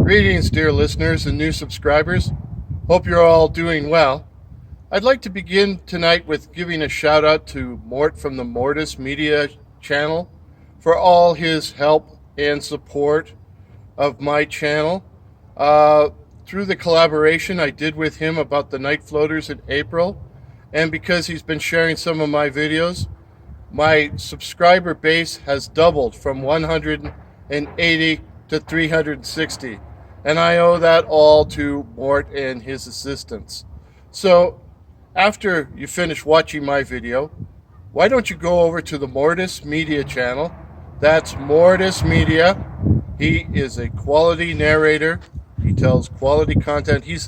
Greetings, dear listeners and new subscribers. Hope you're all doing well. I'd like to begin tonight with giving a shout out to Mort from the Mortis Media channel for all his help and support of my channel. Through the collaboration I did with him about the night floaters in April, and because he's been sharing some of my videos, my subscriber base has doubled from 180 to 360. And I owe that all to Mort and his assistants. So, after you finish watching my video, why don't you go over to the Mortis Media channel? That's Mortis Media. He is a quality narrator. He tells quality content. He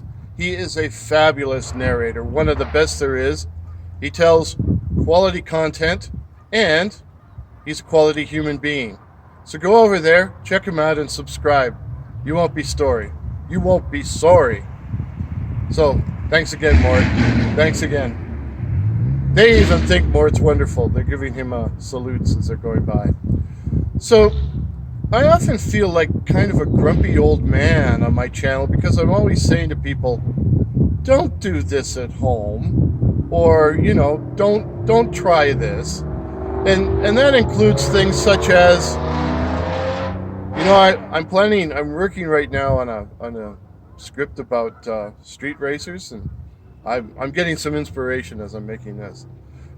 is a fabulous narrator, one of the best there is. He tells quality content, and he's a quality human being. So go over there, check him out, and subscribe. You won't be sorry. You won't be sorry. So, thanks again, Mort. Thanks again. They even think Mort's wonderful. They're giving him salutes as they're going by. So, I often feel like kind of a grumpy old man on my channel because I'm always saying to people, don't do this at home, or, don't try this. And that includes things such as, I'm working right now on a script about street racers, and I'm getting some inspiration as I'm making this.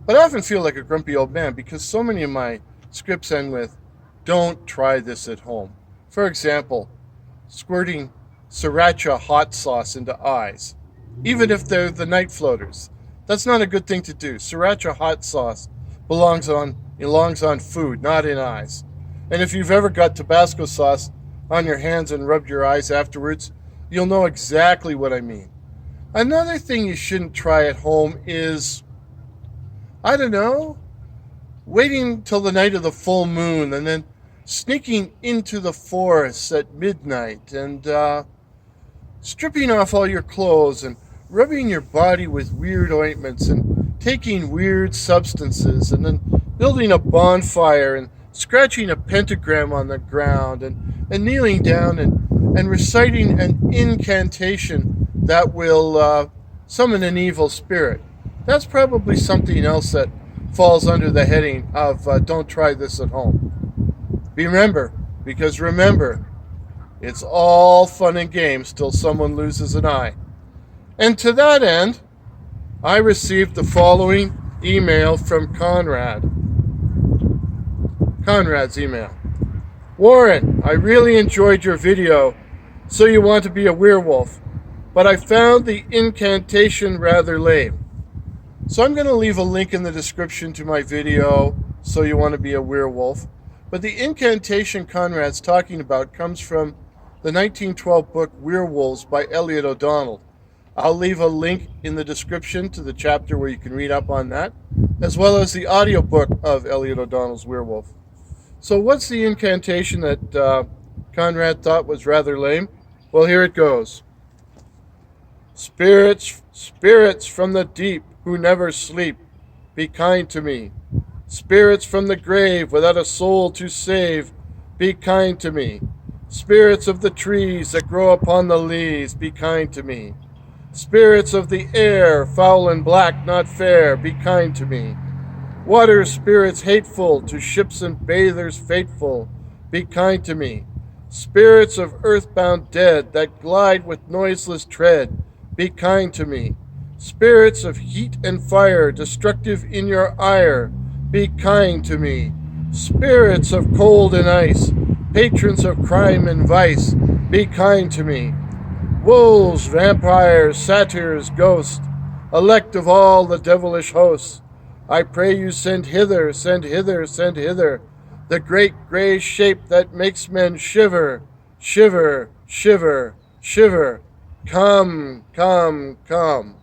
But I often feel like a grumpy old man because so many of my scripts end with, don't try this at home. For example, squirting sriracha hot sauce into eyes, even if they're the night floaters. That's not a good thing to do. Sriracha hot sauce belongs on food, not in eyes. And if you've ever got Tabasco sauce on your hands and rubbed your eyes afterwards, you'll know exactly what I mean. Another thing you shouldn't try at home is, waiting till the night of the full moon and then sneaking into the forests at midnight and stripping off all your clothes and rubbing your body with weird ointments and taking weird substances and then building a bonfire and scratching a pentagram on the ground and kneeling down and reciting an incantation that will summon an evil spirit. That's probably something else that falls under the heading of don't try this at home. Remember, it's all fun and games till someone loses an eye. And to that end, I received the following email from Conrad. Conrad's email. Warren, I really enjoyed your video, So You Want to Be a Werewolf, but I found the incantation rather lame. So I'm going to leave a link in the description to my video, So You Want to Be a Werewolf. But the incantation Conrad's talking about comes from the 1912 book Werewolves by Elliott O'Donnell. I'll leave a link in the description to the chapter where you can read up on that, as well as the audiobook of Elliott O'Donnell's Werewolf. So what's the incantation that Conrad thought was rather lame? Well, here it goes. Spirits from the deep who never sleep, be kind to me. Spirits from the grave without a soul to save, be kind to me. Spirits of the trees that grow upon the leas, be kind to me. Spirits of the air, foul and black, not fair, be kind to me. Water spirits hateful, to ships and bathers faithful, be kind to me. Spirits of earthbound dead, that glide with noiseless tread, be kind to me. Spirits of heat and fire, destructive in your ire, be kind to me. Spirits of cold and ice, patrons of crime and vice, be kind to me. Wolves, vampires, satyrs, ghosts, elect of all the devilish hosts, I pray you send hither, send hither, send hither, the great gray shape that makes men shiver, shiver, shiver, shiver. Come, come, come.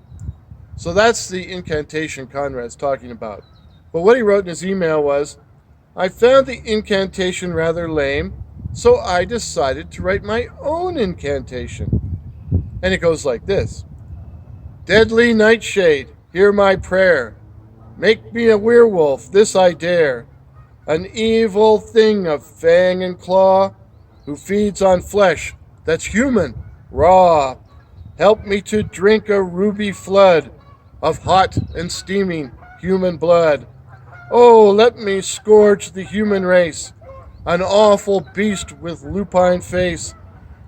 So that's the incantation Conrad's talking about. But what he wrote in his email was, I found the incantation rather lame, so I decided to write my own incantation. And it goes like this. Deadly nightshade, hear my prayer. Make me a werewolf, this I dare. An evil thing of fang and claw, who feeds on flesh that's human, raw. Help me to drink a ruby flood of hot and steaming human blood. Oh, let me scourge the human race, an awful beast with lupine face,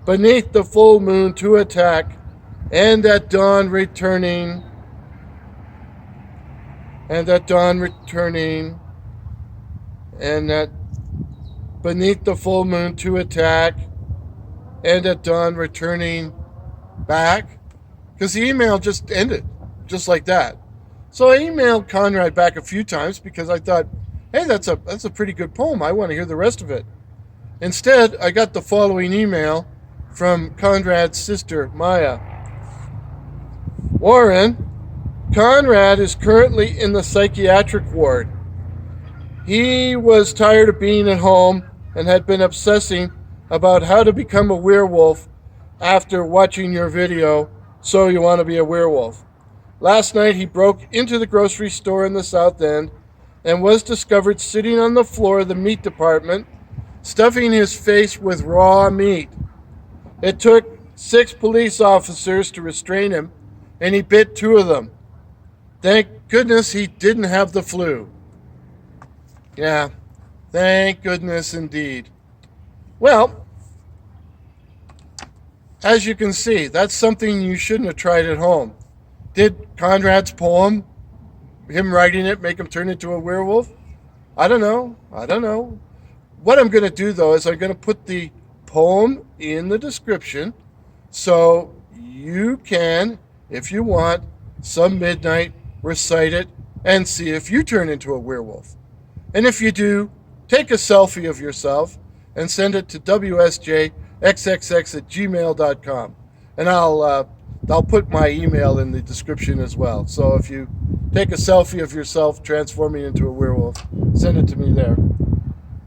beneath the full moon to attack, and at dawn returning, and at dawn returning, and at beneath the full moon to attack, and at dawn returning back. Because the email just ended, just like that. So I emailed Conrad back a few times because I thought, hey, that's a pretty good poem. I want to hear the rest of it. Instead, I got the following email from Conrad's sister, Maya. Warren, Conrad is currently in the psychiatric ward. He was tired of being at home and had been obsessing about how to become a werewolf after watching your video, So You Want to Be a Werewolf. Last night he broke into the grocery store in the South End and was discovered sitting on the floor of the meat department, stuffing his face with raw meat. It took 6 police officers to restrain him, and he bit 2 of them. Thank goodness he didn't have the flu. Yeah, thank goodness indeed. Well, as you can see, that's something you shouldn't have tried at home. Did Conrad's poem, him writing it, make him turn into a werewolf? I don't know. What I'm going to do, though, is I'm going to put the poem in the description so you can, if you want, some midnight, recite it and see if you turn into a werewolf. And if you do, take a selfie of yourself and send it to wsjxxx@gmail.com. And I'll put my email in the description as well. So if you take a selfie of yourself transforming into a werewolf, send it to me there.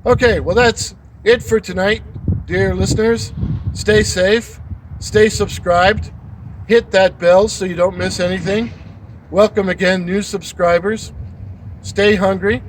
Okay, well, that's it for tonight, dear listeners. Stay safe, stay subscribed, hit that bell so you don't miss anything. Welcome again, new subscribers. Stay hungry.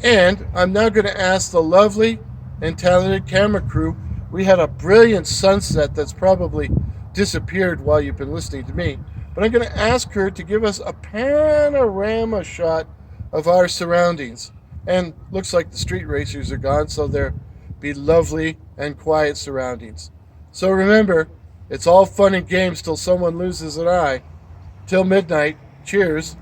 And I'm now going to ask the lovely and talented camera crew. We had a brilliant sunset that's probably disappeared while you've been listening to me. But I'm going to ask her to give us a panorama shot of our surroundings. And looks like the street racers are gone, so there'll be lovely and quiet surroundings. So remember, it's all fun and games till someone loses an eye. Till midnight, cheers.